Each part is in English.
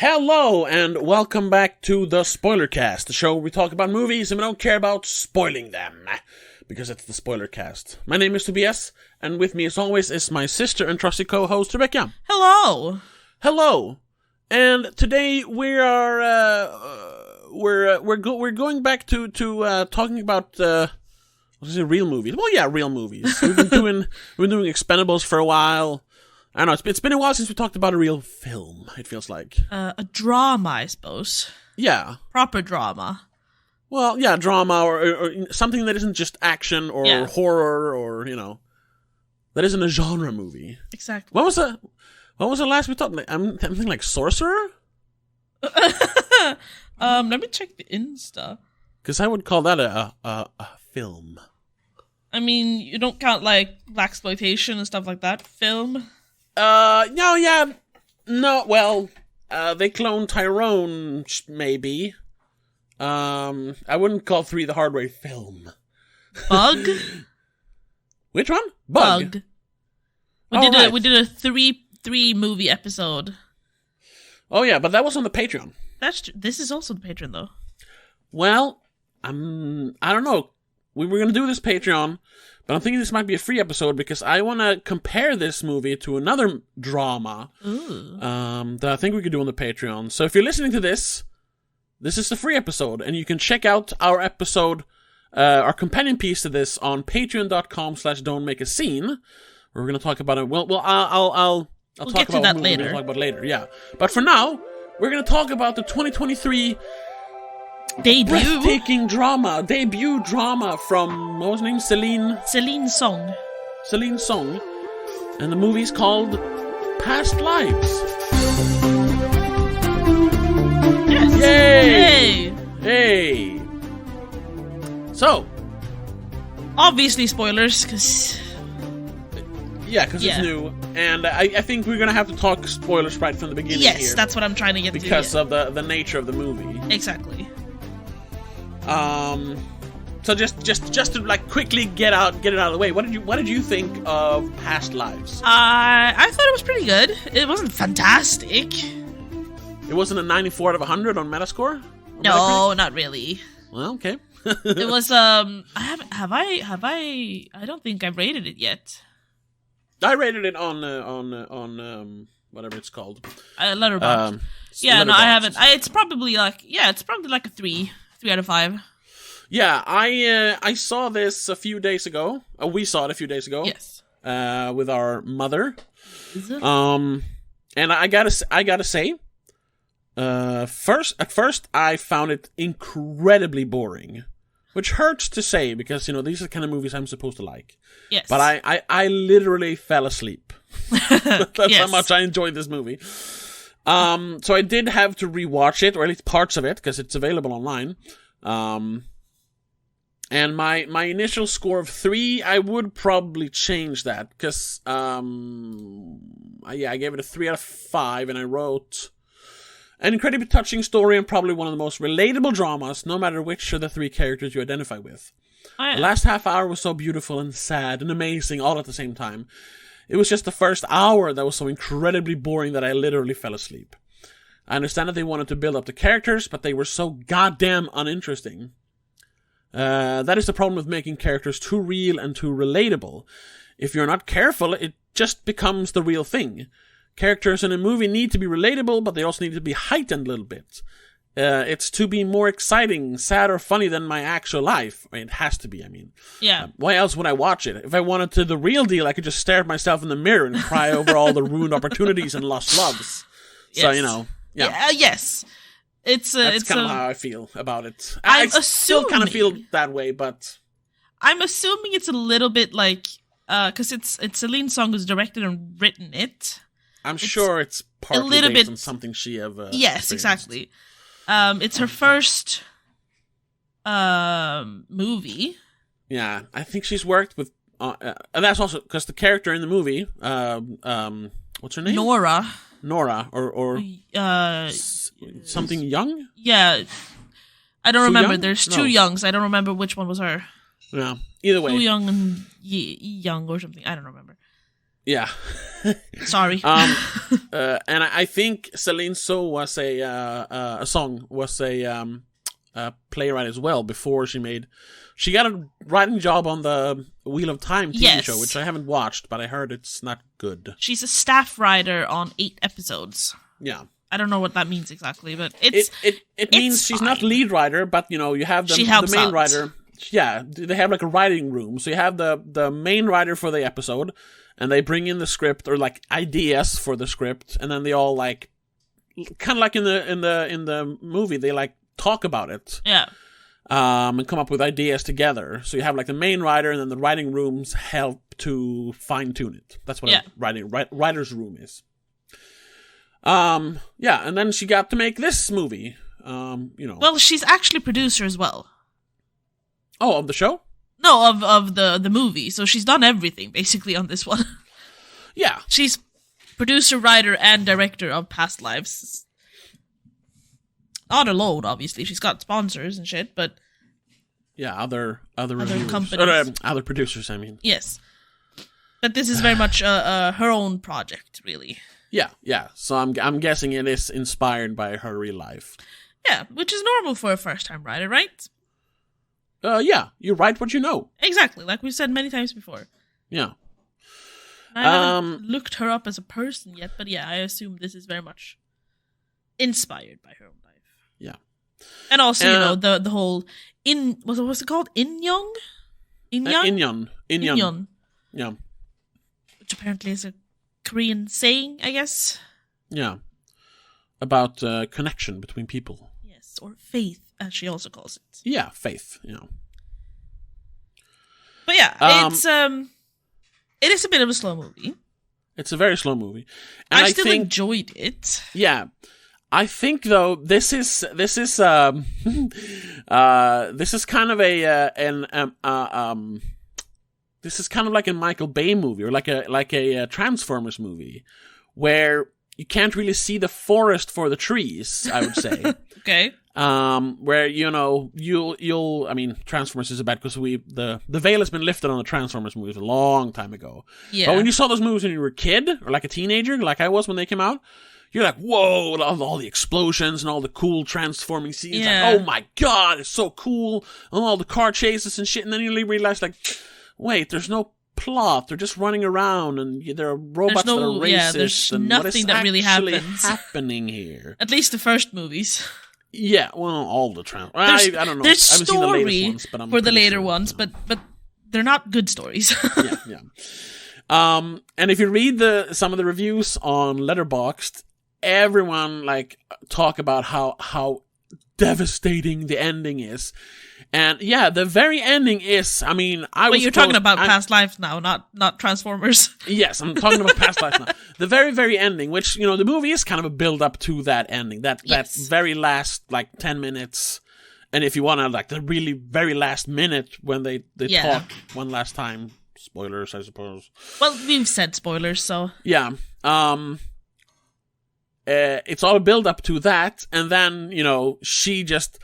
Hello, and welcome back to the spoilerCast, the show where we talk about movies and we don't care about spoiling them, because it's the spoilerCast. My name is Tobias, and with me as always is my sister and trusty co-host, Rebecca. Hello! Hello! And today we are, we're going back to talking about, real movies. Well, yeah, real movies. We've been doing Expendables for a while. I don't know, it's been a while since we talked about a real film, it feels like. A drama, I suppose. Yeah. Proper drama. Well, yeah, drama or something that isn't just action or horror or, that isn't a genre movie. Exactly. What was the last we talked about? I'm thinking like Sorcerer? Let me check the Insta. Because I would call that a film. I mean, you don't count like blaxploitation and stuff like that. Film? No, yeah. No, well, they cloned Tyrone, maybe. I wouldn't call 3 the Hard Way film. Bug? Which one? Bug. We did a three movie episode. Oh yeah, but that was on the Patreon. That's true. This is also the Patreon though. Well, I don't know. We were gonna do this Patreon, but I'm thinking this might be a free episode because I want to compare this movie to another drama that I think we could do on the Patreon. So if you're listening to this is a free episode, and you can check out our episode, our companion piece to this on patreon.com/don'tmakeascene, where we're going to talk about it. Well, I'll talk get about to that what later. We'll talk about later, yeah. But for now, we're going to talk about the 2023 breathtaking debut drama from, what was her name? Celine Song. Celine Song. And the movie's called Past Lives. Yes. Yay! Hey! So. Obviously spoilers, because... Yeah, because it's new. And I think we're going to have to talk spoilers right from the beginning here. Yes, that's what I'm trying to get to. Because of the nature of the movie. Exactly. So just to like quickly get it out of the way. What did you think of Past Lives? I thought it was pretty good. It wasn't fantastic. It wasn't a 94 out of 100 on Metascore? No, not really. Well, okay. It was I don't think I've rated it yet. I rated it on whatever it's called. Letterboxd. Yeah, no, I haven't. It's probably like a 3 out of 5. Yeah, I saw this a few days ago. We saw it a few days ago. Yes. With our mother. Is it? And I gotta say, at first I found it incredibly boring, which hurts to say because these are the kind of movies I'm supposed to like. Yes. But I literally fell asleep. That's how much I enjoyed this movie. So I did have to rewatch it, or at least parts of it, because it's available online. And my initial score of 3, I would probably change that, because, I gave it a 3 out of 5, and I wrote an incredibly touching story and probably one of the most relatable dramas, no matter which of the 3 characters you identify with. The last half hour was so beautiful and sad and amazing all at the same time. It was just the first hour that was so incredibly boring that I literally fell asleep. I understand that they wanted to build up the characters, but they were so goddamn uninteresting. That is the problem with making characters too real and too relatable. If you're not careful, it just becomes the real thing. Characters in a movie need to be relatable, but they also need to be heightened a little bit. It's to be more exciting, sad, or funny than my actual life. I mean, it has to be, I mean. Yeah. Why else would I watch it? If I wanted to the real deal, I could just stare at myself in the mirror and cry over all the ruined opportunities and lost loves. Yes. So, yeah. Yes. That's kind of how I feel about it. I still kind of feel that way, but... I'm assuming it's a little bit like... because it's Celine Song who's directed and written it. I'm sure it's partly based on something she have Yes, experienced. exactly. It's her first movie. Yeah, I think she's worked with... and that's also because the character in the movie... what's her name? Nora, or something Young? Yeah. I don't remember. Young? There's 2 No. Youngs. I don't remember which one was her. Yeah. Either way. Young and Young or something. I don't remember. Yeah. Sorry. And I think Celine Song was a playwright as well before she got a writing job on the Wheel of Time TV show, which I haven't watched, but I heard it's not good. She's a staff writer on 8 episodes. Yeah. I don't know what that means exactly, but it means she's not lead writer, but you have the main writer. Yeah, they have like a writing room. So you have the main writer for the episode, and they bring in the script or like ideas for the script, and then they all like kind of like in the movie, they like talk about it. Yeah. And come up with ideas together. So you have like the main writer, and then the writing rooms help to fine tune it. That's what a writer's room is. And then she got to make this movie. Well, she's actually producer as well. Oh, of the show? No, of the movie. So she's done everything basically on this one. Yeah, she's producer, writer, and director of Past Lives. Not alone, obviously. She's got sponsors and shit, but yeah, other companies, other producers. I mean, yes, but this is very much her own project, really. Yeah. So I'm guessing it is inspired by her real life. Yeah, which is normal for a first-time writer, right? Yeah, you write what you know. Exactly, like we've said many times before. Yeah. I haven't looked her up as a person yet, but yeah, I assume this is very much inspired by her own life. Yeah. And also, the whole what's it called? Inyeon? Inyeon. Yeah. Which apparently is a Korean saying, I guess. Yeah. About connection between people. Yes, or faith, as she also calls it. Yeah, faith, But yeah, it is a bit of a slow movie. It's a very slow movie. And I still enjoyed it. Yeah. I think though this is kind of this is kind of like a Michael Bay movie or like a Transformers movie where you can't really see the forest for the trees, I would say. Okay. Where I mean, Transformers is bad because the veil has been lifted on the Transformers movies a long time ago. Yeah. But when you saw those movies when you were a kid or like a teenager, like I was when they came out, you're like, whoa, all the explosions and all the cool transforming scenes. Yeah. Like, oh my god, it's so cool. And all the car chases and shit. And then you realize, like, wait, there's no plot. They're just running around and there are robots that are racist. Yeah, there's nothing that really happens. Happening here. At least the first movies. Yeah, well, all the I don't know. There's I haven't seen the latest ones, but I'm for the later sure, ones, but they're not good stories. Yeah. And if you read some of the reviews on Letterboxd, everyone like talk about how devastating the ending is. And yeah, the very ending is, I mean, Wait, you're talking about Past Lives now, not Transformers. Yes, I'm talking about Past Lives now. The very, very ending, which, the movie is kind of a build up to that ending, that very last, like, 10 minutes. And if you want to, like, the really very last minute when they talk one last time, spoilers, I suppose. Well, we've said spoilers, so. Yeah. It's all a build up to that, and then, she just...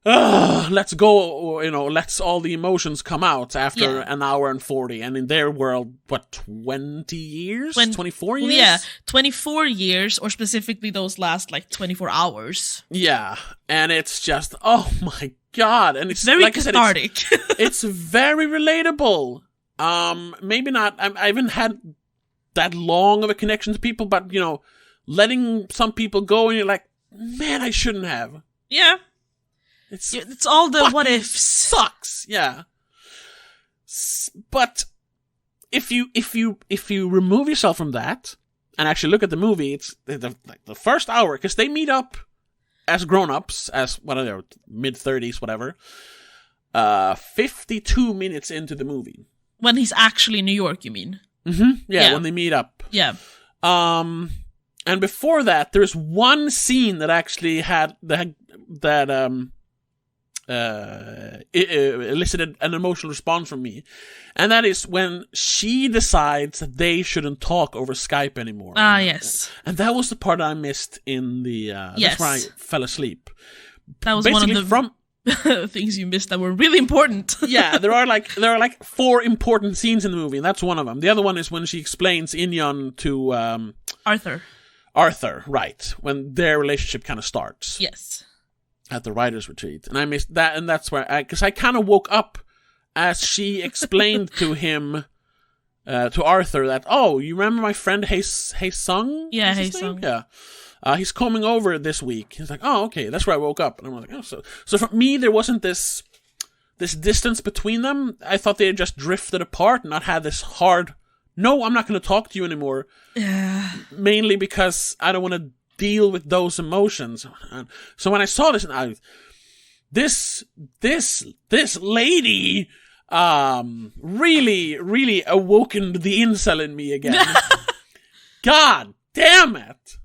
let's go, let's all the emotions come out after an hour and 40. And in their world, 20 years? 24 years? Yeah, 24 years, or specifically those last, 24 hours. Yeah, and it's just, oh my god. And it's very like cathartic. I said, it's very relatable. Maybe not, I haven't had that long of a connection to people, but, letting some people go and you're like, man, I shouldn't have. Yeah. It's all the what ifs. Sucks, yeah. But if you remove yourself from that and actually look at the movie, it's the first hour, because they meet up as grown-ups, as whatever, mid-30s, whatever. 52 minutes into the movie. When he's actually in New York, you mean? Mm-hmm. Yeah, when they meet up. Yeah. And before that, there's one scene that actually had elicited an emotional response from me, and that is when she decides that they shouldn't talk over Skype anymore. Yes. And that was the part I missed in the. Yes. That's where I fell asleep. That was basically one of the things you missed that were really important. Yeah, there are like 4 important scenes in the movie, and that's one of them. The other one is when she explains Inyon to Arthur, right, when their relationship kind of starts. Yes. At the writer's retreat. And I missed that, and that's where because I kind of woke up as she explained to him, to Arthur, that, oh, you remember my friend Hei Sung? Yeah, Hei Sung. Yeah. He's coming over this week. He's like, oh, okay, that's where I woke up. And I'm like, oh, so for me, there wasn't this distance between them. I thought they had just drifted apart and not had this hard, no, I'm not going to talk to you anymore. Yeah. Mainly because I don't want to deal with those emotions. So when I saw this, this lady, really awoken the incel in me again. God damn it.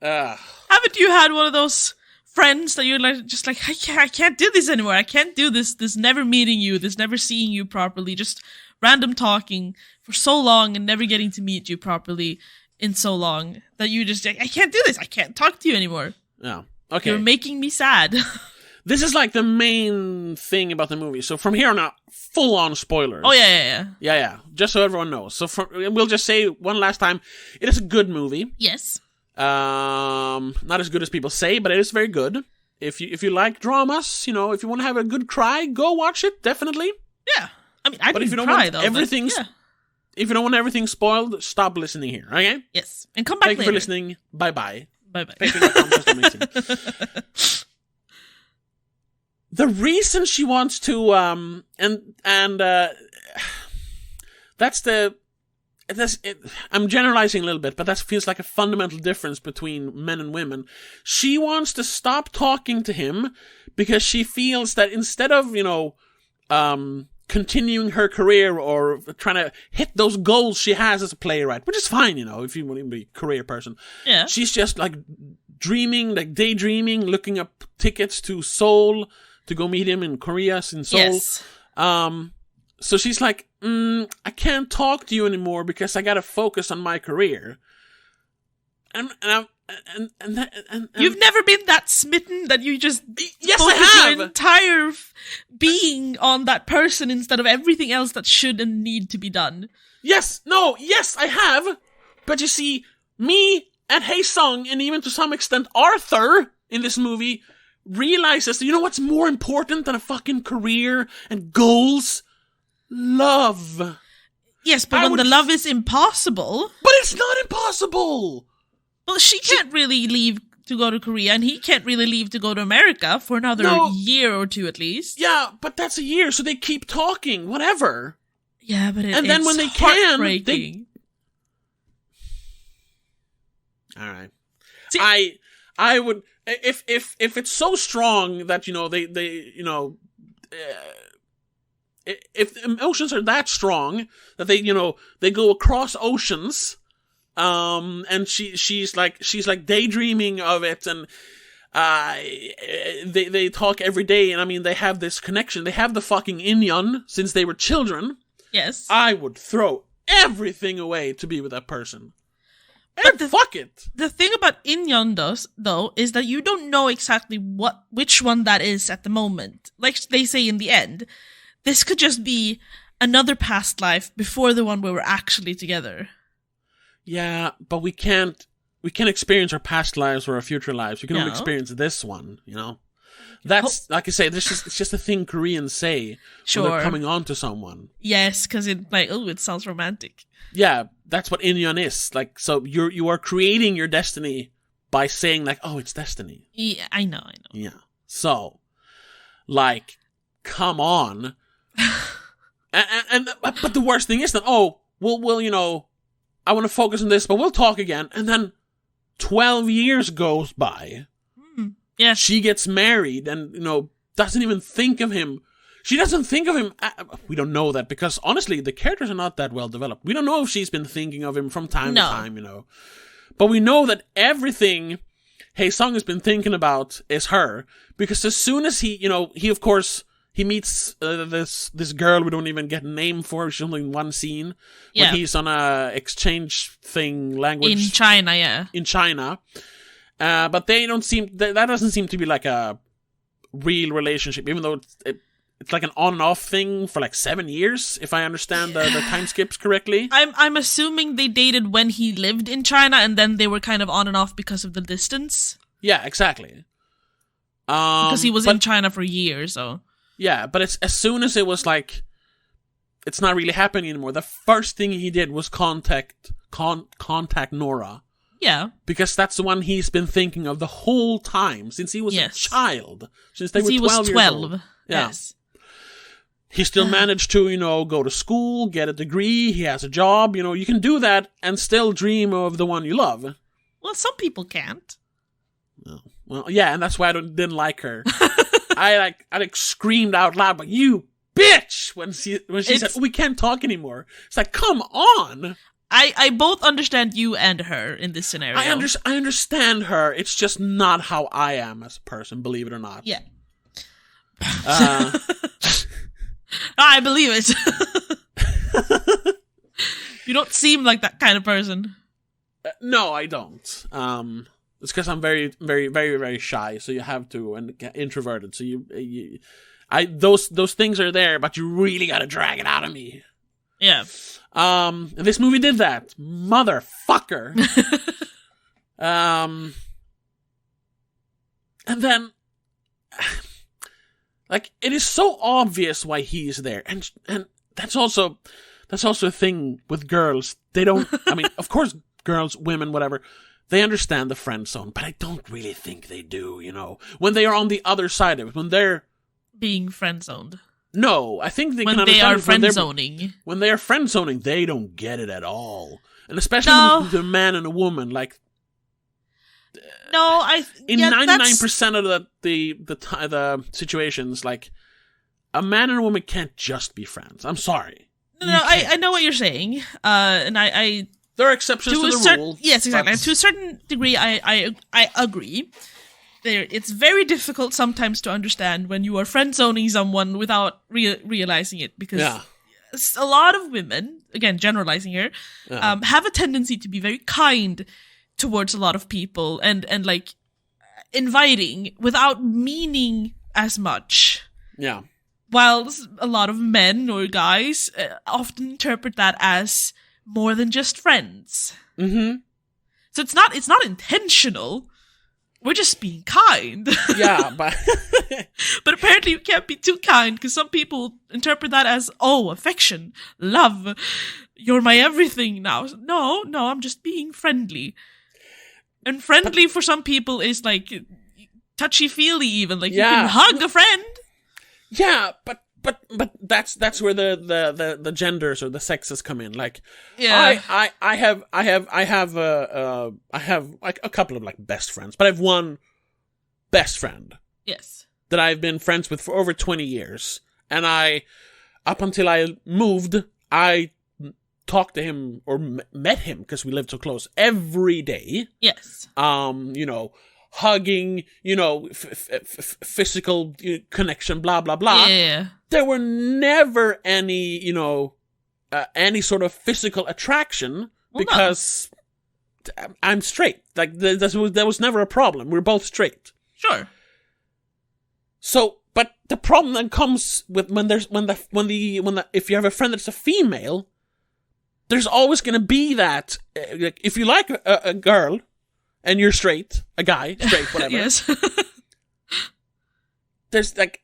Haven't you had one of those friends that you're like, just like, I can't do this anymore. I can't do this never meeting you, this never seeing you properly, just random talking for so long and never getting to meet you properly in so long that you just like, I can't do this. I can't talk to you anymore. Yeah. Okay. You're making me sad. This is like the main thing about the movie. So from here on out, full on spoilers. Oh yeah. Yeah. Just so everyone knows. So we'll just say one last time, it is a good movie. Yes. Not as good as people say, but it is very good. If you like dramas, if you want to have a good cry, go watch it. Definitely. Yeah. I mean, I but didn't if you don't cry want though. If you don't want everything spoiled, stop listening here. Okay. Yes, and come back Thank later. you for listening. Bye bye. Patreon.com/amazing. The reason she wants to I'm generalizing a little bit, but that feels like a fundamental difference between men and women. She wants to stop talking to him because she feels that instead of, continuing her career or trying to hit those goals she has as a playwright, which is fine, if you want to be a career person. Yeah. She's just like dreaming, like daydreaming, looking up tickets to Seoul to go meet him in Korea, in Seoul. Yes. So she's like, I can't talk to you anymore because I gotta focus on my career. And you've never been that smitten that you just yes, focus I have your entire being on that person instead of everything else that should and need to be done. Yes, I have. But you see, me and Hei Sung, and even to some extent Arthur in this movie, realizes that, what's more important than a fucking career and goals? Love. Yes, but when the love is impossible... But it's not impossible! Well, she can't really leave to go to Korea, and he can't really leave to go to America for another year or two at least. Yeah, but that's a year, so they keep talking, whatever. Yeah, but and then when they can, Alright. I would... If it's so strong that, if emotions are that strong that they go across oceans, and she's like daydreaming of it, and they talk every day, and I mean they have this connection. They have the fucking Inyon since they were children. Yes, I would throw everything away to be with that person. But fuck it. The thing about Inyon though is that you don't know exactly which one that is at the moment. Like they say in the end, this could just be another past life before the one where we're actually together. Yeah, but we can't experience our past lives or our future lives. We can only experience this one, That's, like I say, it's just a thing Koreans say when they're coming on to someone. Yes, because it sounds romantic. Yeah, that's what Inyon is. Like, so you are creating your destiny by saying like, oh, it's destiny. Yeah, I know. Yeah. So, like, come on. But the worst thing is that, we'll I want to focus on this, but we'll talk again. And then 12 years goes by. Yeah. She gets married and, doesn't even think of him. She doesn't think of him. We don't know that because, honestly, the characters are not that well developed. We don't know if she's been thinking of him from time to time, But we know that everything Hei Sung has been thinking about is her. Because as soon as he of course... He meets this girl we don't even get a name for. She's only in one scene. Yeah. When he's on a exchange thing, language. In China, yeah. In China. But they don't seem... That doesn't seem to be like a real relationship, even though it's like an on and off thing for like 7 years, if I understand the time skips correctly. I'm assuming they dated when he lived in China, and then they were kind of on and off because of the distance. Yeah, exactly. Because he was in China for years, so... Yeah, but it's as soon as it was like, it's not really happening anymore, the first thing he did was contact Nora. Yeah. Because that's the one he's been thinking of the whole time, since he was a child. Since they were 12 years old. Yeah. Yes. He still managed to, go to school, get a degree, he has a job, you can do that and still dream of the one you love. Well, some people can't. Oh. Well, yeah, and that's why I didn't like her. I screamed out loud, but you bitch, when she said, we can't talk anymore. It's like, come on! I both understand you and her in this scenario. I understand her, it's just not how I am as a person, believe it or not. Yeah. I believe it. You don't seem like that kind of person. No, I don't. It's because I'm very, very, very, very shy. So you have to, and introverted. So those things are there, but you really got to drag it out of me. Yeah. And this movie did that, motherfucker. And then. Like, it is so obvious why he's there. And that's also a thing with girls. They don't, I mean, of course, girls, women, whatever, they understand the friend zone, but I don't really think they do, when they are on the other side of it, when they're being friend zoned. No, I think they when can they understand are friend zoning. When they are friend zoning, they don't get it at all. And especially when it's a man and a woman, like, no, in 99% of the situations, like, a man and a woman can't just be friends. I'm sorry. No, I know what you're saying, and I there are exceptions to the rule. Yes, exactly. To a certain degree, I agree. It's very difficult sometimes to understand when you are friend zoning someone without realizing it, because a lot of women, again generalizing here, have a tendency to be very kind towards a lot of people and like inviting without meaning as much. Yeah. While a lot of men or guys often interpret that as more than just friends. Mm-hmm. So it's not intentional. We're just being kind. Yeah, but but apparently you can't be too kind, because some people interpret that as, affection, love, you're my everything now. No, I'm just being friendly. And friendly for some people is like touchy-feely even. Like, you can hug a friend. Yeah, but that's where the genders or the sexes come in. Like, yeah. I have like a couple of like best friends, but I have one best friend. Yes. That I've been friends with for over 20 years, and up until I moved, I talked to him or met him because we lived so close every day. Yes. Hugging, physical connection, blah, blah, blah. Yeah. There were never any, any sort of physical attraction because I'm straight. Like, there was never a problem. We're both straight. Sure. So, but the problem then comes with if you have a friend that's a female, there's always going to be that, if you like a girl, and you're straight, a guy, straight, whatever. Yes. There's like,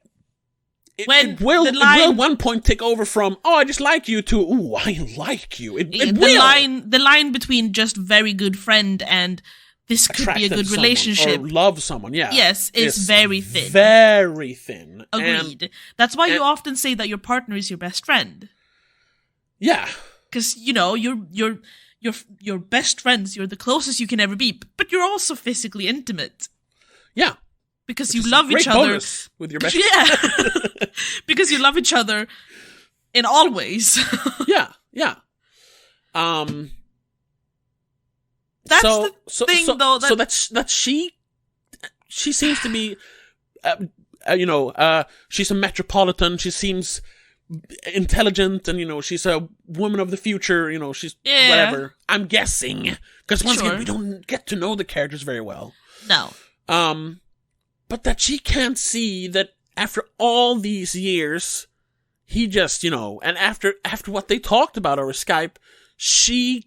it will at one point take over from, I just like you, to, I like you. It will. The line between just very good friend and this could be a good relationship. Or love someone, yeah. Yes, it's very thin. Very thin. Agreed. And that's why you often say that your partner is your best friend. Yeah. Because, you're best friends, you're the closest you can ever be, but you're also physically intimate. Yeah. Because you love each other. With your best friend. Because you love each other in all ways. Yeah. That's the thing, though. So that she seems to be, she's a metropolitan, she seems intelligent, and she's a woman of the future, she's whatever, I'm guessing, because once again we don't get to know the characters very well. No. but that she can't see that after all these years, he just, and after what they talked about over Skype, she,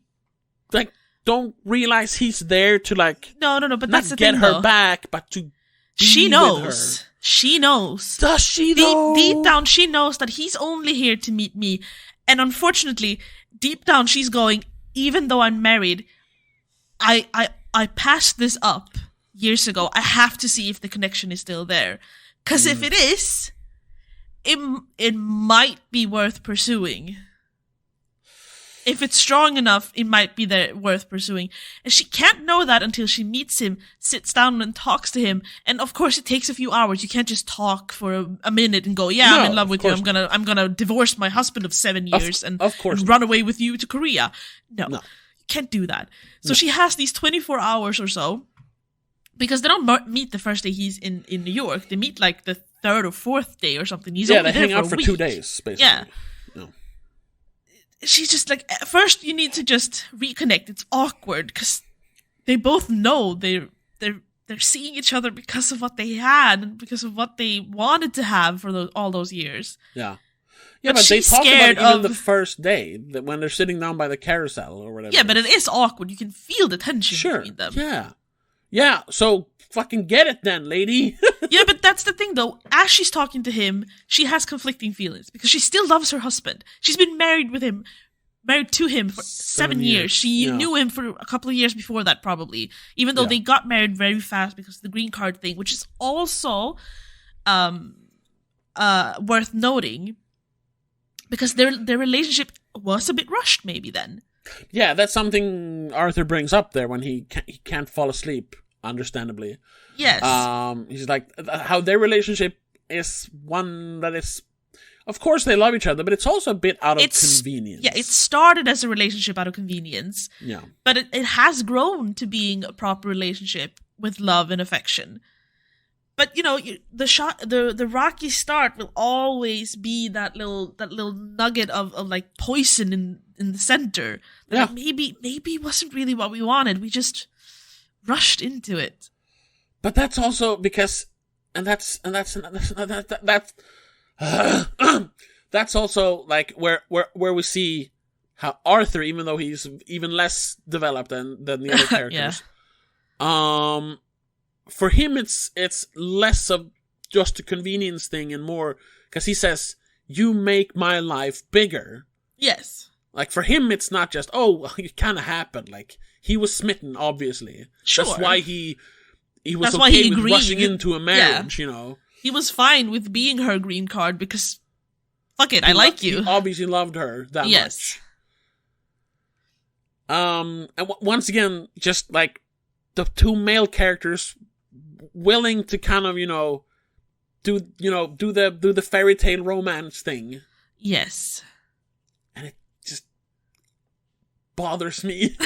like, don't realize he's there to, like, no, but that's the get thing, her though. back, but to She be knows. with her. She knows. Does she, though? Deep down, she knows that he's only here to meet me. And unfortunately, deep down, she's going, even though I'm married, I passed this up years ago. I have to see if the connection is still there. Because if it is, it might be worth pursuing. If it's strong enough, it might be worth pursuing. And she can't know that until she meets him, sits down and talks to him. And of course, it takes a few hours. You can't just talk for a minute and go, "Yeah, I'm in love with you. I'm gonna divorce my husband of 7 years and run away with you to Korea." No, you can't do that. So she has these 24 hours or so, because they don't meet the first day he's in New York. They meet like the third or fourth day or something. He's only they there hang out for a 2 week. days, basically. Yeah. She's just like, first you need to just reconnect. It's awkward because they both know they're seeing each other because of what they had and because of what they wanted to have for all those years. Yeah, but they talk about it even the first day, when they're sitting down by the carousel or whatever. Yeah, but it is awkward. You can feel the tension between them. Yeah. So fucking get it then, lady. Yeah, but that's the thing, though. As she's talking to him, she has conflicting feelings because she still loves her husband. She's been married to him for 7 years. She knew him for a couple of years before that, probably. Even though they got married very fast because of the green card thing, which is also worth noting because their relationship was a bit rushed, maybe then. Yeah, that's something Arthur brings up there when he can't fall asleep. Understandably. Yes. He's like, how their relationship is one that is, of course they love each other, but it's also a bit out of convenience. Yeah, it started as a relationship out of convenience. Yeah. But it has grown to being a proper relationship with love and affection. But the rocky start will always be that little nugget of like poison in the center. That maybe wasn't really what we wanted. We just rushed into it. But that's also because, that's also like where we see how Arthur, even though he's even less developed than the other characters, for him it's less of just a convenience thing and more because he says, "You make my life bigger." Yes. Like for him, it's not just it kind of happened. Like he was smitten, obviously. Sure. That's why he was okay with rushing into a marriage. He was fine with being her green card because, fuck it, I like you. He obviously loved her that much. And once again, just like the two male characters willing to kind of do the fairy tale romance thing. Yes. And it just bothers me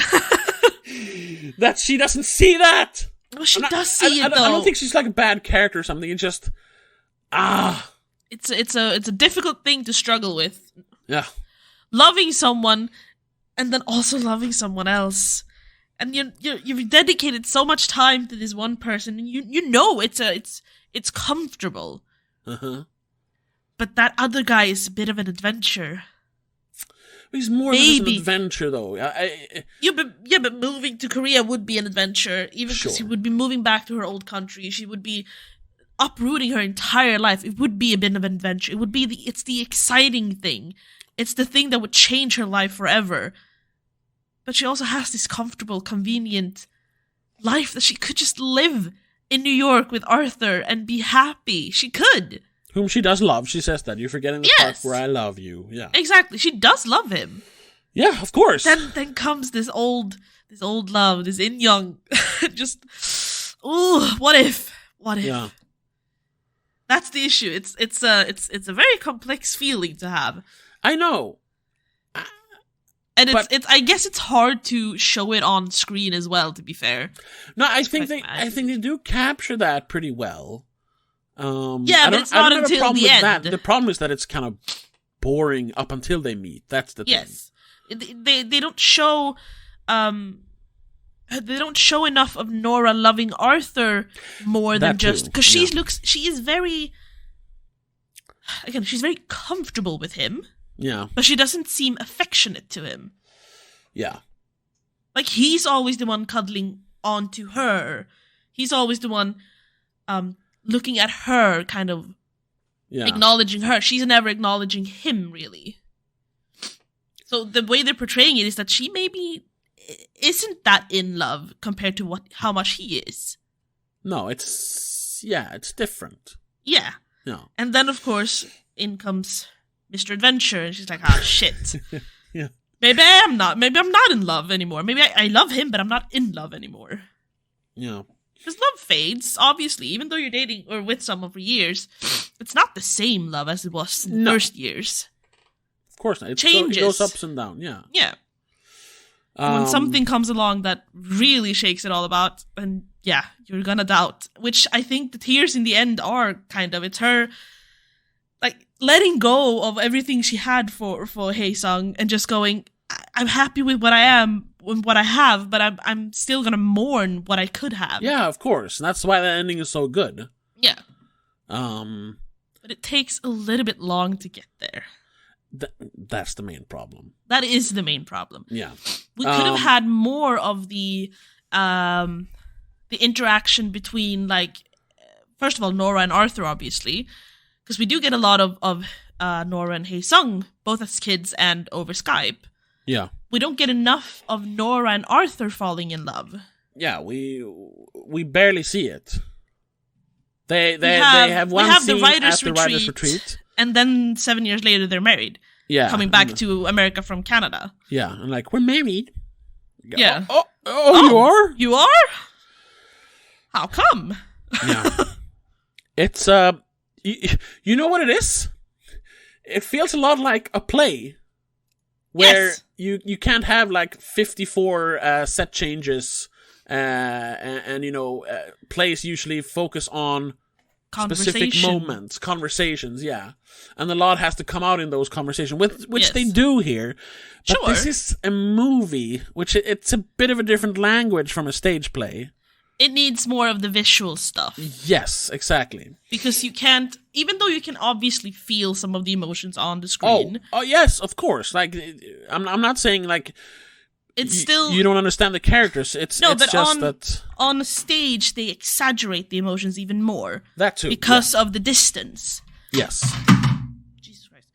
that she doesn't see that. Well, she does see it, though. I don't think she's like a bad character or something. It's just It's a difficult thing to struggle with. Yeah. Loving someone and then also loving someone else. And you've dedicated so much time to this one person and you know it's comfortable. Uh-huh. But that other guy is a bit of an adventure. He's more than an adventure, though. But moving to Korea would be an adventure, even because he would be moving back to her old country. She would be uprooting her entire life. It would be a bit of an adventure. It would be it's the exciting thing. It's the thing that would change her life forever. But she also has this comfortable, convenient life that she could just live in New York with Arthur and be happy. She could. Whom she does love. She says that. You're forgetting the part where I love you. Yeah. Exactly. She does love him. Yeah, of course. Then comes this old love, this yin yang. Just, ooh, what if? Yeah. That's the issue. It's a very complex feeling to have. I know. And it's I guess it's hard to show it on screen as well, to be fair. No, I think they do capture that pretty well. But it's not until the end. The problem is that it's kind of boring up until they meet. That's the thing. Yes. They don't show they don't show enough of Nora loving Arthur more than just because she is very, again, she's very comfortable with him. Yeah. But she doesn't seem affectionate to him. Yeah. Like, he's always the one cuddling onto her. He's always the one looking at her, kind of acknowledging her. She's never acknowledging him, really. So the way they're portraying it is that she maybe isn't that in love compared to how much he is. No, it's different. Yeah. No. And then, of course, in comes Mr. Adventure, and she's like, ah, shit. Yeah. Maybe I'm not in love anymore. Maybe I love him, but I'm not in love anymore. Yeah. Because love fades, obviously. Even though you're dating or with someone for years, it's not the same love as it was in the first years. Of course not. It changes. It goes ups and down, yeah. Yeah. When something comes along that really shakes it all about, and yeah, you're gonna doubt. Which I think the tears in the end are kind of. It's her, like, letting go of everything she had for Hae Sung and just going, I'm happy with what I am, with what I have, but I'm still gonna mourn what I could have. Yeah, of course. And that's why the ending is so good. Yeah. But it takes a little bit long to get there. That's the main problem. That is the main problem. Yeah. We could have had more of the interaction between, like, first of all, Nora and Arthur, obviously, because we do get a lot of Nora and Hae Sung, both as kids and over Skype. Yeah. We don't get enough of Nora and Arthur falling in love. Yeah, we barely see it. They have one scene the writers' at the writers' retreat. And then 7 years later, they're married. Yeah. Coming back to America from Canada. Yeah, and like, we're married. Yeah. Oh, you are? You are? How come? Yeah. It's, you know what it is? It feels a lot like a play. Where you can't have, like, 54 set changes, and plays usually focus on specific moments, conversations, yeah. And a lot has to come out in those conversations, which they do here. But this is a movie, which it's a bit of a different language from a stage play. It needs more of the visual stuff. Yes, exactly. Because you can't, even though you can obviously feel some of the emotions on the screen. Oh yes, of course. Like, I'm not saying, like, it's still, you don't understand the characters. It's just that on the stage they exaggerate the emotions even more. That too, because of the distance. Yes. Jesus Christ.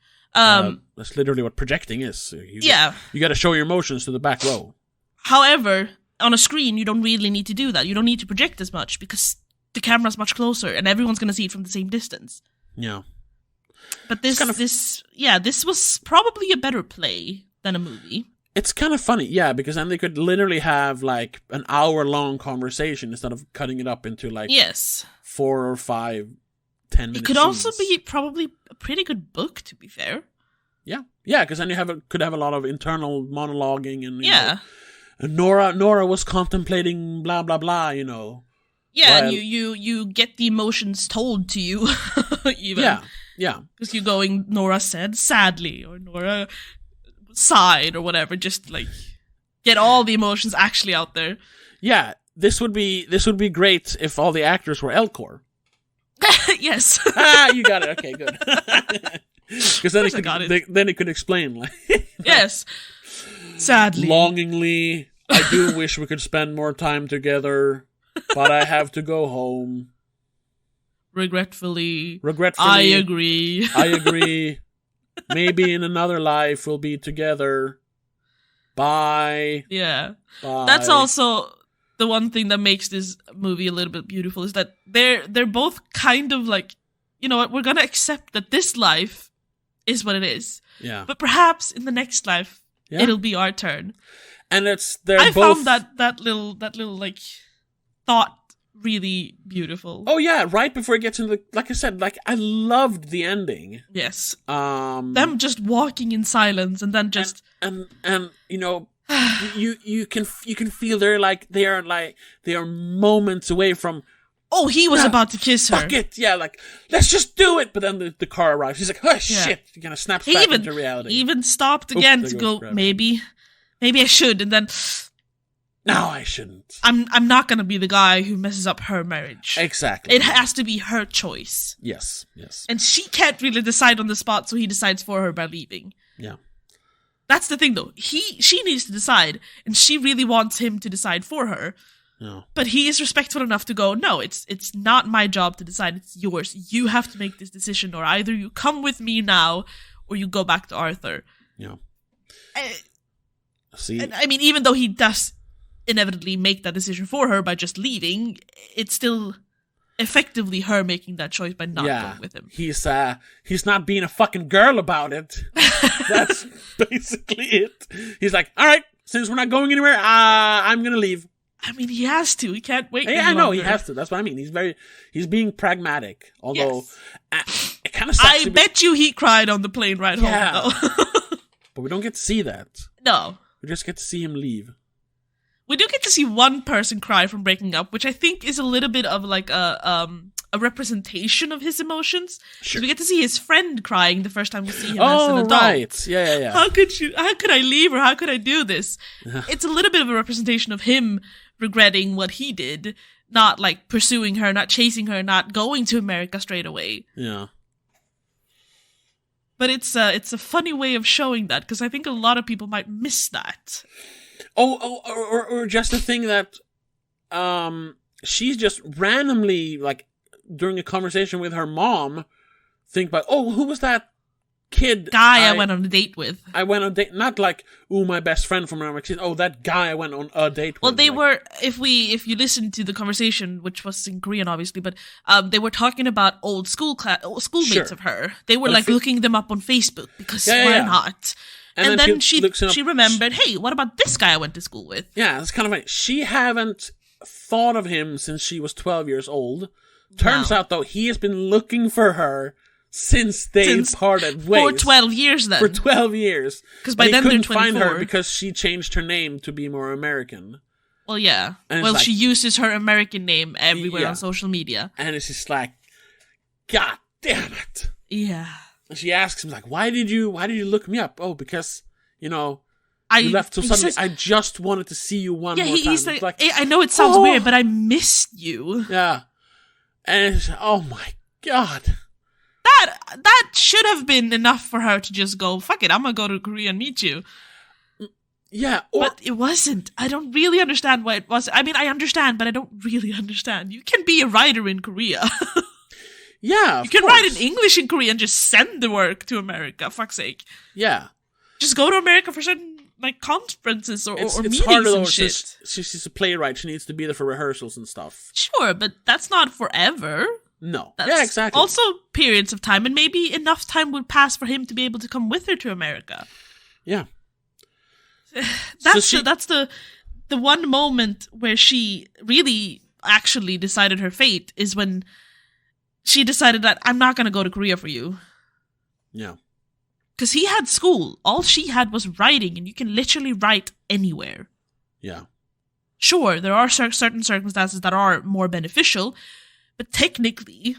That's literally what projecting is. You got to show your emotions to the back row. However, on a screen, you don't really need to do that. You don't need to project as much because the camera's much closer and everyone's going to see it from the same distance. Yeah. But this was probably a better play than a movie. It's kind of funny, yeah, because then they could literally have, like, an hour-long conversation instead of cutting it up into, like, 4 or 5, 10-minute It could also be probably a pretty good book, to be fair. Yeah. Yeah, because then you could have a lot of internal monologuing and, you know, and Nora was contemplating blah, blah, blah, you know. Yeah, and you get the emotions told to you, even. Yeah. Because you're going, Nora said sadly, or Nora sighed, or whatever, just, like, get all the emotions actually out there. Yeah, this would be great if all the actors were Elcor. Yes. You got it, okay, good. Because then it could explain, like... Yes. Sadly. Longingly, I do wish we could spend more time together, but I have to go home. Regretfully. I agree. Maybe in another life we'll be together. Bye. Yeah. Bye. That's also the one thing that makes this movie a little bit beautiful, is that they're both kind of like, you know what, we're gonna accept that this life is what it is. Yeah. But perhaps in the next life, it'll be our turn. And I found that little like thought really beautiful. Oh yeah, right before it gets into the, like I said, like, I loved the ending. Yes. Them just walking in silence and then just and you know, you can feel they are moments away from. Oh, he was about to kiss her. Fuck it, yeah, like, let's just do it. But then the car arrives. He's like, oh shit, he kind of snaps back into reality. He even stopped again to go, maybe I should, and then No, I shouldn't. I'm not gonna be the guy who messes up her marriage. Exactly. It has to be her choice. Yes. And she can't really decide on the spot, so he decides for her by leaving. Yeah. That's the thing, though. She needs to decide, and she really wants him to decide for her. No. But he is respectful enough to go, no, it's not my job to decide, it's yours. You have to make this decision, or either you come with me now, or you go back to Arthur. Yeah. And, I mean, even though he does inevitably make that decision for her by just leaving, it's still effectively her making that choice by not going with him. He's not being a fucking girl about it. That's basically it. He's like, all right, since we're not going anywhere, I'm gonna leave. I mean, he has to. He can't wait. Yeah, I know he has to. That's what I mean. He's being pragmatic. Although, it kind of sucks. I bet you he cried on the plane ride home, though. But we don't get to see that. No. We just get to see him leave. We do get to see one person cry from breaking up, which I think is a little bit of like a representation of his emotions. Sure. We get to see his friend crying the first time we see him as an adult. Right. Yeah. How could I leave, or how could I do this? It's a little bit of a representation of him regretting what he did, not like pursuing her, not chasing her, not going to America straight away. Yeah. But it's a funny way of showing that, because I think a lot of people might miss that. Or just the thing that she's just randomly, like, during a conversation with her mom, think about, who was that kid? Guy I went on a date with. I went on a date, not like, my best friend from America. That guy I went on a date with. Well, they were, if you listen to the conversation, which was in Korean, obviously, but they were talking about old schoolmates of her. They were looking them up on Facebook, because why not? And then she remembered, hey, what about this guy I went to school with? Yeah, it's kind of funny. She haven't thought of him since she was 12 years old. Turns out, though, he has been looking for her since they parted ways. For 12 years, then. For 12 years. Because by then they're 24. Couldn't find her because she changed her name to be more American. Well, yeah. Well, she uses her American name everywhere on social media. And it's just like, God damn it. Yeah. She asks him, like, why did you look me up? Oh, because, you left so suddenly. I just wanted to see you one more time. He's like, I know it sounds weird, but I missed you. Yeah. And it's, oh my God. That should have been enough for her to just go, fuck it, I'm gonna go to Korea and meet you. Yeah. But it wasn't. I don't really understand why it was. I mean, I understand, but I don't really understand. You can be a writer in Korea. Yeah, you can write in English in Korea and just send the work to America, fuck's sake. Yeah. Just go to America for certain, like, conferences or meetings harder, though, and shit. She's a playwright. She needs to be there for rehearsals and stuff. Sure, but that's not forever. No. That's exactly. Also periods of time, and maybe enough time would pass for him to be able to come with her to America. Yeah. That's the one moment where she really actually decided her fate, is when she decided that I'm not going to go to Korea for you. Yeah. Because he had school. All she had was writing, and you can literally write anywhere. Yeah. Sure, there are certain circumstances that are more beneficial, but technically,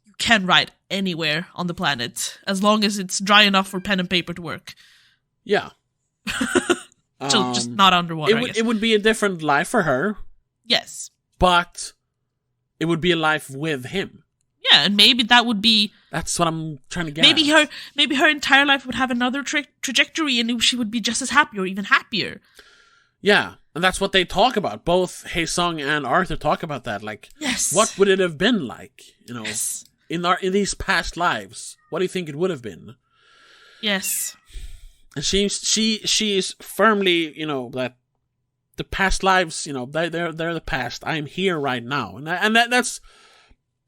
you can write anywhere on the planet, as long as it's dry enough for pen and paper to work. Yeah. So just not underwater, I guess. It would be a different life for her. Yes. But it would be a life with him. Yeah, and maybe that would be... That's what I'm trying to get at. Maybe her entire life would have another trajectory, and she would be just as happy or even happier. Yeah, and that's what they talk about. Both Hae-sung and Arthur talk about that. Like, yes. What would it have been like? Yes. In these past lives, what do you think it would have been? Yes. And she is firmly, that the past lives, they're the past. I'm here right now, and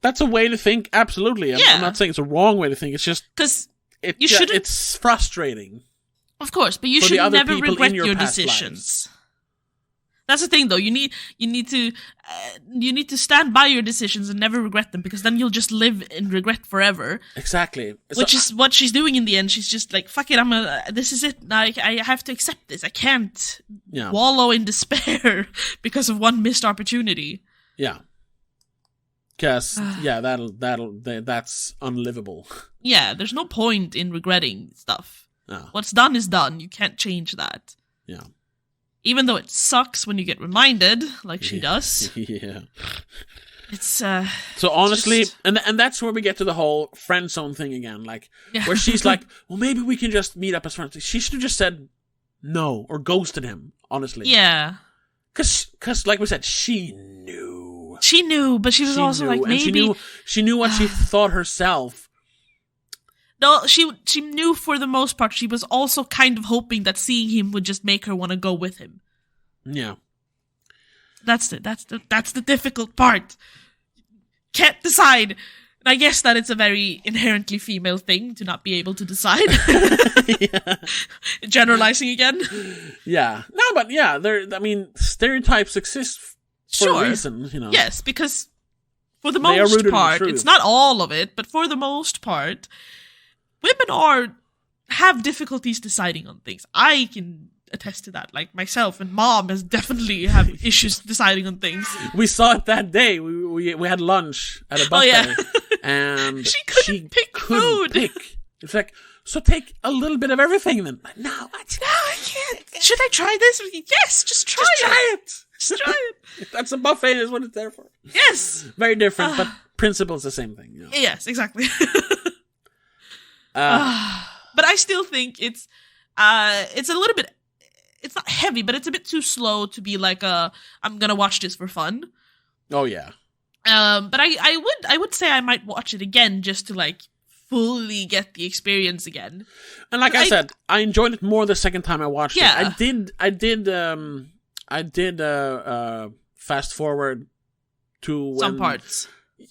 that's a way to think. Absolutely, I'm not saying it's a wrong way to think. It's just because it's frustrating. Of course, but you should never regret your decisions. Lives. That's the thing, though. You need to stand by your decisions and never regret them, because then you'll just live in regret forever. Exactly. Which is what she's doing in the end. She's just like, fuck it, this is it. I have to accept this. I can't wallow in despair because of one missed opportunity. Yeah. Because, that's unlivable. Yeah, there's no point in regretting stuff. No. What's done is done. You can't change that. Yeah. Even though it sucks when you get reminded, like she does. Yeah. It's so honestly, and that's where we get to the whole friend zone thing again, like where she's like, well, maybe we can just meet up as friends. She should have just said no or ghosted him. Honestly, yeah, because like we said, she knew, but she was also like, maybe she knew what she thought herself. No, she knew for the most part. She was also kind of hoping that seeing him would just make her want to go with him. Yeah. That's the difficult part. Can't decide. And I guess that it's a very inherently female thing to not be able to decide. Yeah. Generalizing again. Yeah. No, but yeah, stereotypes exist for a reason, you know. Yes, because for the most part, it's not all of it, but for the most part, women have difficulties deciding on things. I can attest to that. Like myself and Mom has definitely have issues deciding on things. We saw it that day. We had lunch at a buffet. Oh, yeah. And she couldn't pick food. It's like, so take a little bit of everything then. No, I can't. Should I try this? Yes, just try it. Just try it. That's a buffet, is what it's there for. Yes. Very different, but principle's the same thing. You know? Yes, exactly. But I still think it's a little bit, it's not heavy, but it's a bit too slow to be like I'm gonna watch this for fun. Oh yeah. But I would say I might watch it again just to like fully get the experience again. And like I said, I enjoyed it more the second time I watched it. I did fast forward to some parts.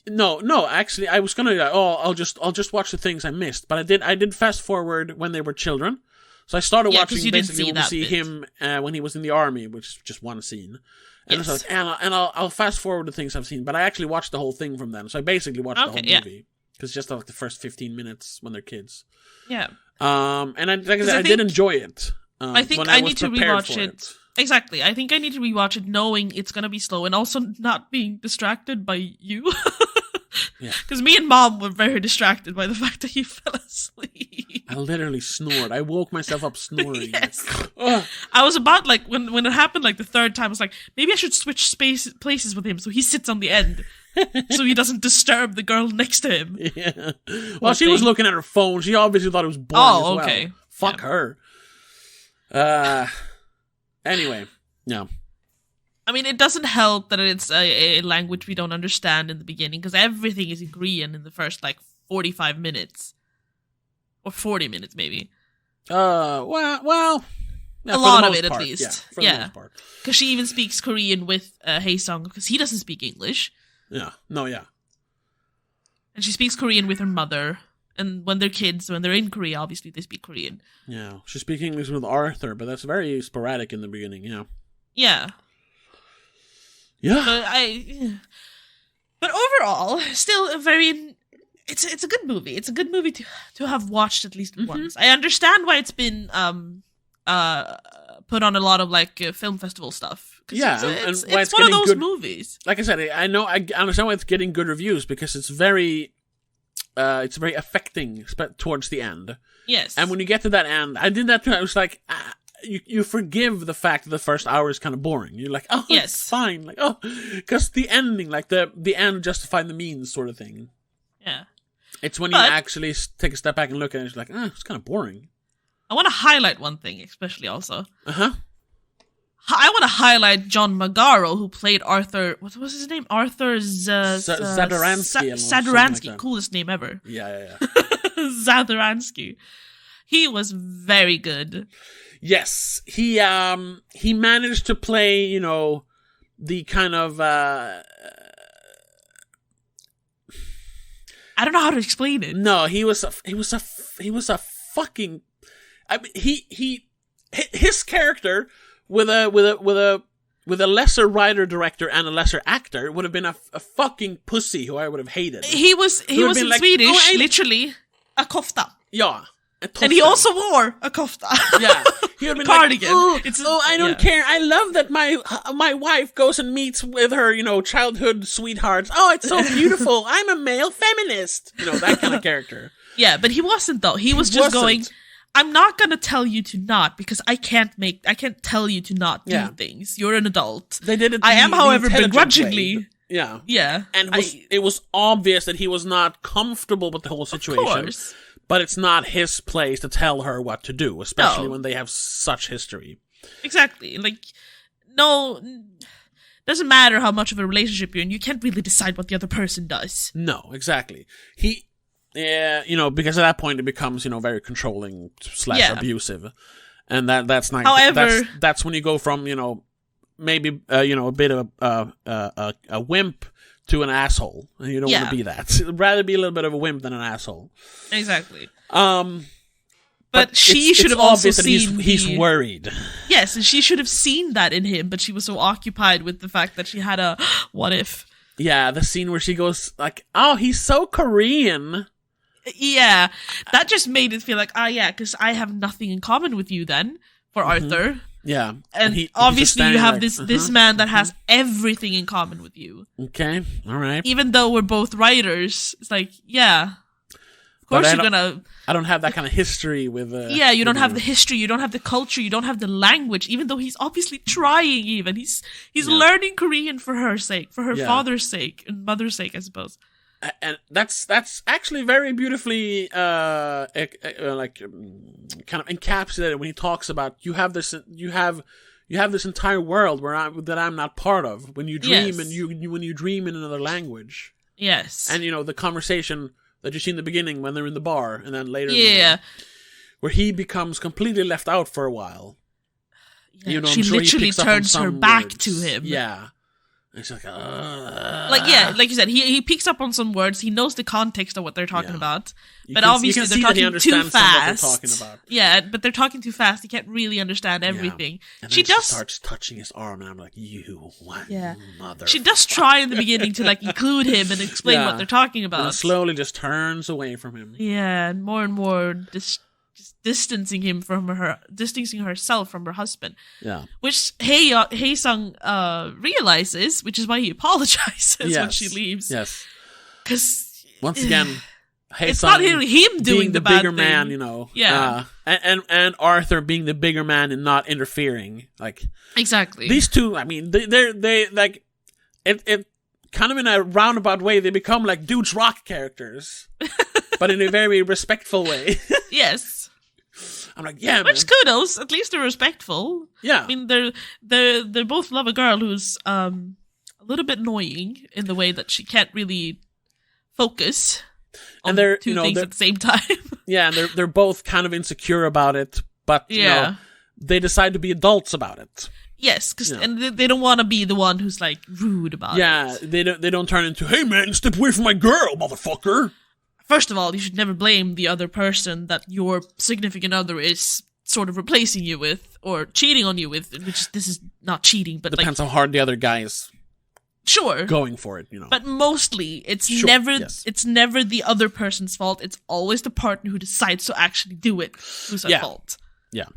No, actually, I was gonna. I'll just watch the things I missed. But I did fast forward when they were children. So I started watching basically when we see him when he was in the army, which is just one scene. And so I'll fast forward the things I've seen. But I actually watched the whole thing from then. So I basically watched the whole movie because just like the first 15 minutes when they're kids. Yeah. And I did enjoy it. I think I need to rewatch it. Exactly. I think I need to rewatch it knowing it's going to be slow and also not being distracted by you. Yeah. Because me and Mom were very distracted by the fact that you fell asleep. I literally snored. I woke myself up snoring. Yes. I was about like, when it happened like the third time, I was like, maybe I should switch places with him so he sits on the end. So he doesn't disturb the girl next to him. Yeah. Well, she was looking at her phone. She obviously thought it was boring as well. Okay. Fuck her. Anyway, no. I mean, it doesn't help that it's a language we don't understand in the beginning, because everything is in Korean in the first, like, 45 minutes. Or 40 minutes, maybe. Well... Yeah, a lot of it, at least. Yeah, for the most part. Because she even speaks Korean with Hae-sung, because he doesn't speak English. Yeah, no, yeah. And she speaks Korean with her mother. And when they're kids, when they're in Korea, obviously they speak Korean. Yeah, she speaks English with Arthur, but that's very sporadic in the beginning, yeah. Yeah. Yeah. But overall, still a very... It's a good movie. It's a good movie to have watched at least once. I understand why it's been put on a lot of like film festival stuff. Yeah, it's one of those movies. Like I said, I understand why it's getting good reviews, because it's very affecting towards the end. Yes. And when you get to that end, I did that too. I was like, you forgive the fact that the first hour is kind of boring. You're like, oh, yes, it's fine. Like, oh, because the ending, like the end justified the means sort of thing. Yeah. It's when you actually take a step back and look at it, it's like, it's kind of boring. I want to highlight one thing, especially also. Uh-huh. I want to highlight John Magaro, who played Arthur. What was his name? Arthur Zadaransky. Zadaransky, like coolest name ever. Yeah. Zadaransky. He was very good. Yes, he managed to play, you know, the kind of. I don't know how to explain it. No, he was a fucking. I mean, his character. With a lesser writer director and a lesser actor would have been a fucking pussy who I would have hated. He was in like, Swedish, literally a kofta. Yeah. And he also wore a kofta. Yeah. He would have been cardigan. Like, I don't care. I love that my wife goes and meets with her, you know, childhood sweethearts. Oh, it's so beautiful. I'm a male feminist. You know, that kind of character. Yeah, but he wasn't though. He was just going, I'm not gonna tell you to not, because I can't tell you to not do things. You're an adult. They did it. I am, however, begrudgingly. Way. Yeah. Yeah. And it was obvious that he was not comfortable with the whole situation. Of course. But it's not his place to tell her what to do, especially when they have such history. Exactly. Like, no, doesn't matter how much of a relationship you're in, you can't really decide what the other person does. No, exactly. Because at that point it becomes, very controlling / abusive. And that's not, however, that's when you go from, maybe, a bit of a wimp to an asshole. And you don't want to be that. You'd rather be a little bit of a wimp than an asshole. Exactly. But she should have also seen he's worried. Yes, and she should have seen that in him, but she was so occupied with the fact that she had a what if. Yeah, the scene where she goes like, "Oh, he's so Korean." Yeah, that just made it feel like, because I have nothing in common with you then, for Arthur. Yeah. And obviously you have this man that has everything in common with you. Okay, all right. Even though we're both writers, it's like, of course you're gonna... I don't have that kind of history with... you don't have the history, you don't have the culture, you don't have the language, even though he's obviously trying even. He's learning Korean for her sake, for her father's sake, and mother's sake, I suppose. And that's actually very beautifully kind of encapsulated when he talks about you have this entire world that I'm not part of when you dream and when you dream in another language. Yes. And the conversation that you see in the beginning when they're in the bar and then later where he becomes completely left out for a while. Yeah, she literally turns her back to him. Yeah. And she's like, like you said, he picks up on some words. He knows the context of what they're talking about, but obviously they're talking too fast. Yeah, but they're talking too fast. He can't really understand everything. Yeah. And then she starts touching his arm, and I'm like, "You what, mother?" She does try in the beginning to include him and explain what they're talking about. And slowly just turns away from him. Yeah, and more just distancing herself from her husband. Yeah. Which Hae Sung realizes, which is why he apologizes when she leaves. Yes. Because once again, Hae it's Sung not really him doing the bad bigger thing. man, Yeah. And Arthur being the bigger man and not interfering. Like exactly. These two, I mean, they like it kind of in a roundabout way, they become like Dudes Rock characters. But in a very respectful way. Yes. I'm like, yeah, which kudos, at least they're respectful. Yeah. I mean, they both love a girl who's a little bit annoying in the way that she can't really focus on two things at the same time. Yeah, and they're both kind of insecure about it, but they decide to be adults about it. Yes, and they don't want to be the one who's rude about it. Yeah, they don't turn into, "Hey man, step away from my girl, motherfucker." First of all, you should never blame the other person that your significant other is sort of replacing you with or cheating on you with, which this is not cheating, but depends how hard the other guy is going for it, But mostly it's never the other person's fault. It's always the partner who decides to actually do it who's at fault. Yeah.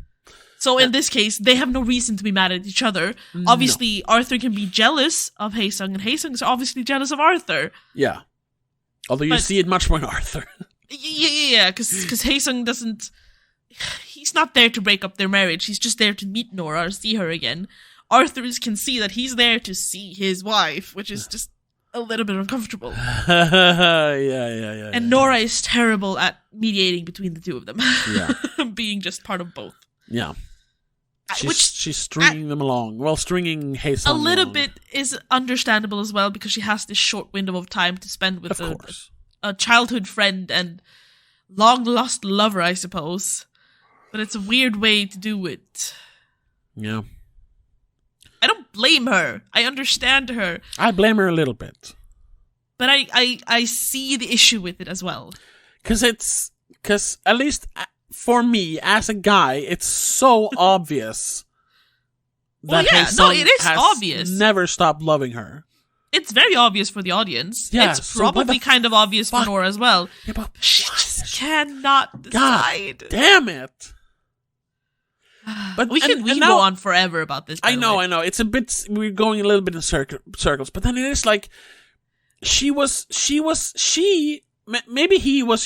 So in this case, they have no reason to be mad at each other. No. Obviously, Arthur can be jealous of Hae Sung, and Hae Sung is obviously jealous of Arthur. Yeah. Although you see it much more in Arthur. Yeah, because Hae Sung doesn't... He's not there to break up their marriage. He's just there to meet Nora or see her again. Arthur can see that he's there to see his wife, which is just a little bit uncomfortable. Yeah. And Nora is terrible at mediating between the two of them. Yeah. Being just part of both. Yeah. She's stringing them along. Well, stringing Hae Sung a little along. bit is understandable as well, because she has this short window of time to spend with a childhood friend and long-lost lover, I suppose. But it's a weird way to do it. Yeah. I don't blame her. I understand her. I blame her a little bit. But I see the issue with it as well. Because at least... for me, as a guy, it's so obvious that Hae Sung it is obvious. Never stopped loving her. It's very obvious for the audience. Yeah, it's probably kind of obvious for Nora as well. Yeah, but she just cannot decide. God damn it! But we can go on forever about this. I know. It's a bit. We're going a little bit in circles, but then it is like she. Maybe he was,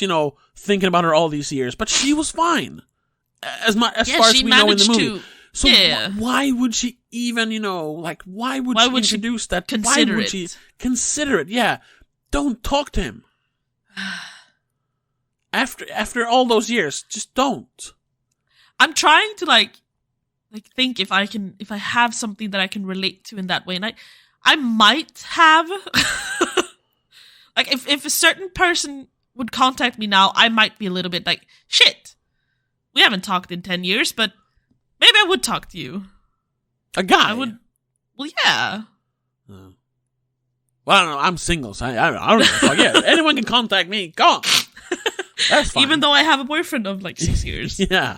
thinking about her all these years, but she was fine. as far as we know in the movie. So why would she even, why would she introduce that? Why would she consider it? Yeah, don't talk to him. After all those years, just don't. I'm trying to think if I have something that I can relate to in that way, and I might have. Like if a certain person would contact me now, I might be a little bit like, shit, we haven't talked in 10 years, but maybe I would talk to you. A guy? I would. Well, yeah. Well, I don't know. I'm single, so I don't know. Yeah, anyone can contact me. Go on. That's fine. Even though I have a boyfriend of 6 years. Yeah.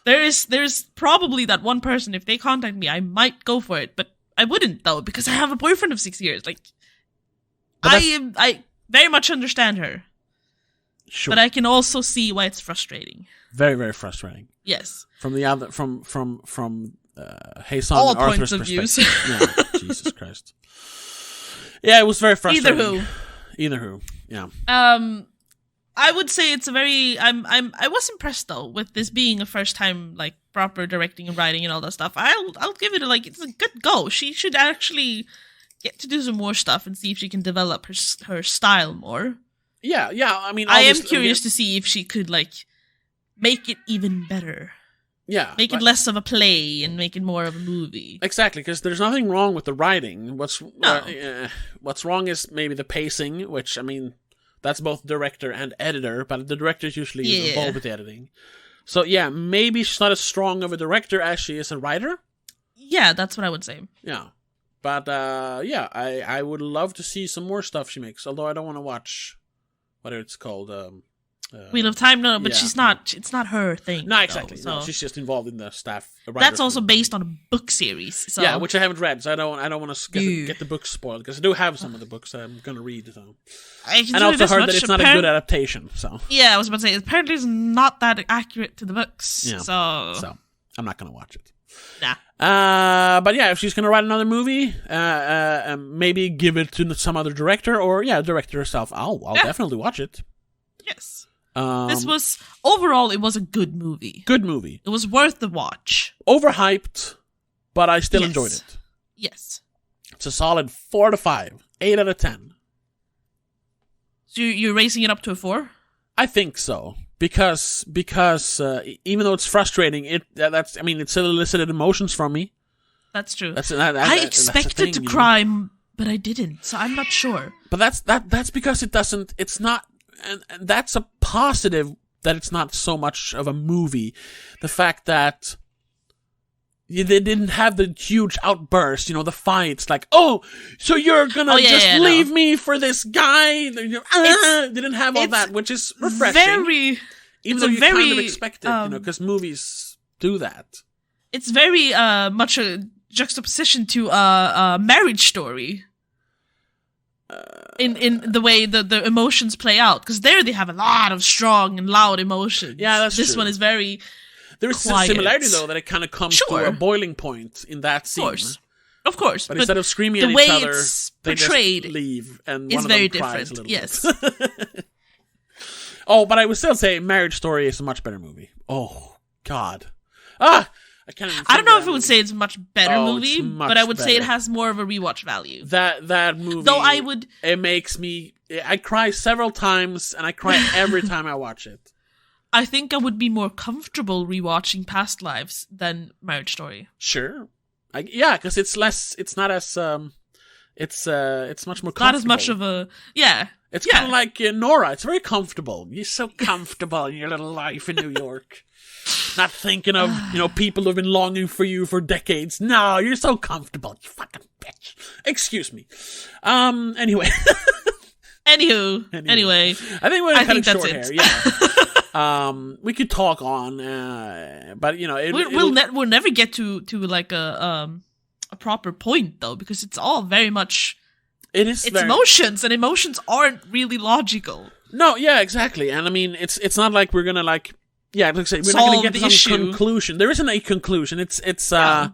There's probably that one person, if they contact me, I might go for it, but I wouldn't, though, because I have a boyfriend of 6 years. I very much understand her. Sure. But I can also see why it's frustrating. Very, very frustrating. Yes. From the other, from Hasan all and Arthur's points of views. Yeah, Jesus Christ. Yeah, it was very frustrating. Either who. Yeah. I would say it's a very. I was impressed though with this being a first time proper directing and writing and all that stuff. I'll give it it's a good go. She should actually get to do some more stuff and see if she can develop her style more. Yeah. I mean, I am curious to see if she could make it even better. Yeah, make it less of a play and make it more of a movie. Exactly, because there's nothing wrong with the writing. What's wrong is maybe the pacing, which I mean, that's both director and editor, but the director is usually involved with the editing. So yeah, maybe she's not as strong of a director as she is a writer. Yeah, that's what I would say. Yeah, but I would love to see some more stuff she makes. Although I don't want to watch what it's called. Wheel of Time, no, but she's not. It's not her thing. No, exactly. So. No, she's just involved in the staff. That's also based on a book series. So. Yeah, which I haven't read, so I don't want to get the book spoiled because I do have some of the books that I'm going to read. So. And I also heard that it's not a good adaptation. So yeah, I was about to say apparently it's not that accurate to the books. Yeah. So I'm not going to watch it. Nah. But yeah, if she's going to write another movie, maybe give it to some other director or director herself. I'll definitely watch it. Yes. This was overall. It was a good movie. Good movie. It was worth the watch. Overhyped, but I still enjoyed it. Yes. It's a solid 4 to 5, 8 out of 10. So you're raising it up to a 4? I think so because even though it's frustrating, it still elicited emotions from me. That's true. I expected to cry, but I didn't. So I'm not sure. But that's because it doesn't. It's not. And that's a positive that it's not so much of a movie. The fact that they didn't have the huge outburst, the fights, so you're gonna leave me for this guy? Didn't have all that, which is refreshing. Even though you kind of expect it, because movies do that. It's very much a juxtaposition to a Marriage Story. In the way the emotions play out, because there they have a lot of strong and loud emotions. Yeah, that's this true. one is very. There is a similarity though that it kind of comes to a boiling point in that scene. Of course. But instead of screaming at each other, they just leave, and one of them cries a little bit. Oh, but I would still say Marriage Story is a much better movie. Oh God, I don't know if I would say it's a much better movie, but I would say it has more of a rewatch value. That movie, though it makes me. I cry several times, and I cry every time I watch it. I think I would be more comfortable rewatching Past Lives than Marriage Story. Sure, because it's less. It's not as. It's much more comfortable. Not as much of a It's kind of like Nora. It's very comfortable. You're so comfortable in your little life in New York. Not thinking of, people who've been longing for you for decades. No, you're so comfortable, you fucking bitch. Excuse me. Anyway. Anyway. I think we're cutting short here. Yeah. We could talk on, but we'll never get to like a proper point though, because it's all very much. It's emotions, and emotions aren't really logical. No, yeah, exactly. And I mean, it's not like we're gonna like. Yeah, like I say, we're not going to get some conclusion. There isn't a conclusion. It's like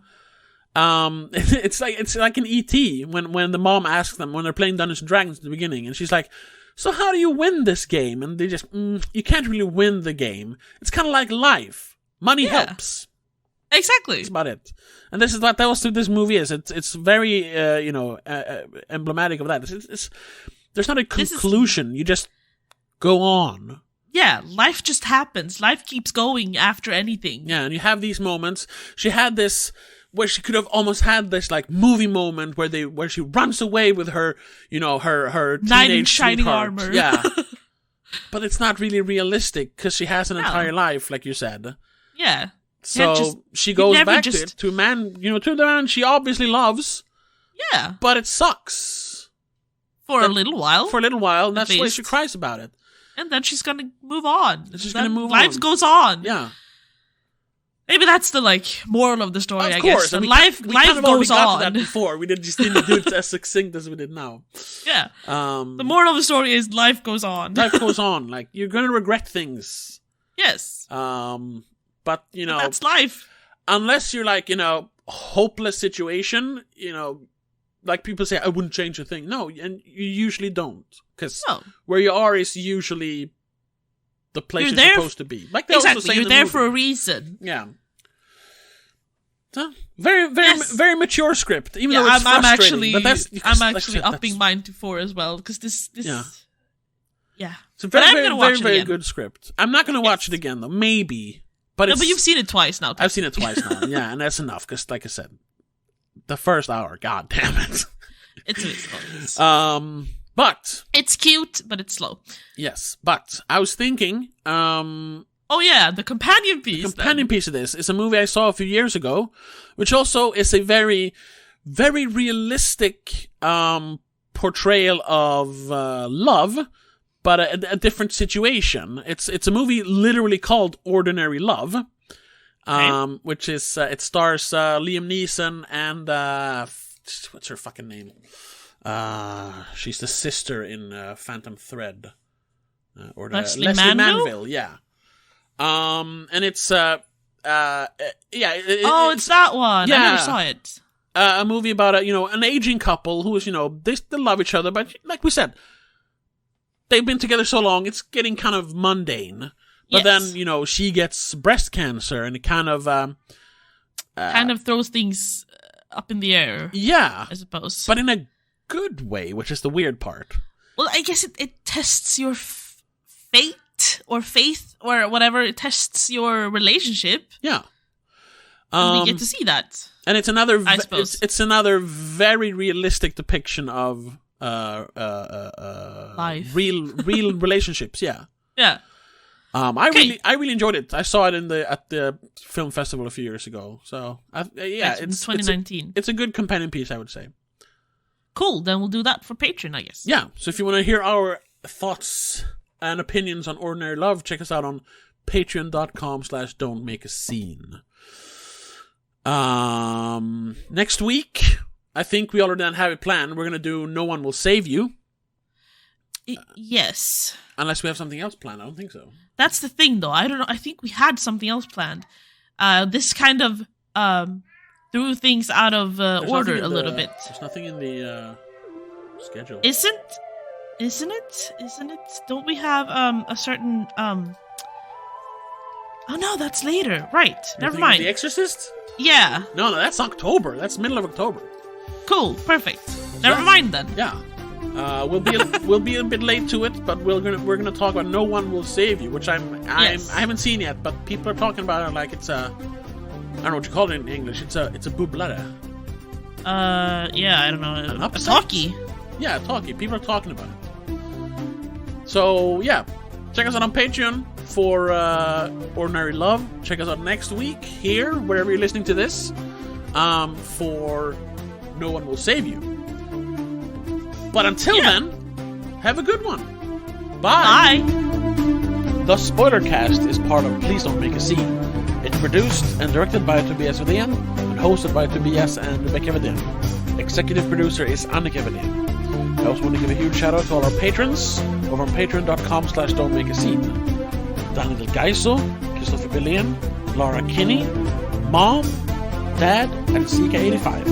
an E.T. when the mom asks them when they're playing Dungeons and Dragons at the beginning, and she's like, "So how do you win this game?" And they just, you can't really win the game. It's kind of like life. Money helps. Exactly. That's about it. And this is what this movie is. It's very emblematic of that. There's not a conclusion. You just go on. Yeah, life just happens. Life keeps going after anything. Yeah, and you have these moments. She had this where she could have almost had this like movie moment where she runs away with her, her knight in teenage shining sweetheart. armor. Yeah. But it's not really realistic because she has an entire life, like you said. Yeah. So she goes back to a man, to the man she obviously loves. Yeah. But it sucks. For a little while. And that's why she cries about it. And then she's gonna move on. Life goes on. Yeah. Maybe that's the moral of the story. Of course, I guess. life goes on. To that before we just didn't do it as succinct as we did now. Yeah. The moral of the story is life goes on. Life goes on. Like you're gonna regret things. Yes. But that's life. Unless you're hopeless situation, like people say, I wouldn't change a thing. No, and you usually don't, because where you are is usually the place you're supposed to be. Like they also say you're in the there movie. for a reason. Yeah. So, very, very, very mature script. Even though it's I'm frustrating. I'm actually upping mine to 4 as well, because this. Yeah. It's a very good script. I'm not going to watch it again though. Maybe. But you've seen it twice now. I've seen it twice now. Yeah, and that's enough because, like I said, the first hour, god damn it. It's a bit slow. But it's cute, but it's slow. Yes, but I was thinking. Oh yeah, the companion piece. The companion piece of this is a movie I saw a few years ago, which also is a very, very realistic portrayal of love. But a different situation. It's a movie literally called Ordinary Love, which is it stars Liam Neeson and what's her fucking name? She's the sister in Phantom Thread, or Leslie Manville. Yeah. And it's it's that one. Yeah. I never saw it. A movie about an aging couple who is they still love each other, but like we said. They've been together so long, it's getting kind of mundane. But then, she gets breast cancer, and it kind of throws things up in the air. Yeah. I suppose. But in a good way, which is the weird part. Well, I guess it tests your fate or faith or whatever. It tests your relationship. Yeah. We get to see that. And it's another, I suppose. It's another very realistic depiction of life. real relationships. Yeah. Yeah. I really enjoyed it. I saw it at the film festival a few years ago. So it's 2019. It's a good companion piece, I would say. Cool. Then we'll do that for Patreon, I guess. Yeah. So if you want to hear our thoughts and opinions on Ordinary Love, check us out on patreon.com/don'tmakeascene. Next week, I think we already have it planned. We're going to do No One Will Save You. Yes. Unless we have something else planned. I don't think so. That's the thing, though. I don't know. I think we had something else planned. This kind of threw things out of order a little bit. There's nothing in the schedule. Isn't it? Don't we have a certain... Oh, no, that's later. Right. Never mind. The Exorcist? Yeah. No, that's October. That's middle of October. Cool. Perfect. Never mind then. Yeah. We'll be a bit late to it, but we're gonna talk about No One Will Save You, which I haven't seen yet, but people are talking about it like it's a, I don't know what you call it in English. It's a bubblare. Yeah, I don't know. A talkie. Yeah, a talkie. People are talking about it. So yeah, check us out on Patreon for Ordinary Love. Check us out next week here, wherever you're listening to this, for No One Will Save You. But until then, have a good one. Bye. The spoilerCast is part of Please Don't Make a Scene. It's produced and directed by Tobias Vedén and hosted by Tobias and Rebecca Vedén. Executive producer is Annika Vedén. I also want to give a huge shout out to all our patrons over on patreon.com/don'tmakeascene. Daniel Geiso, Christopher Billén, Laura Kinney, Mom, Dad, and CK85.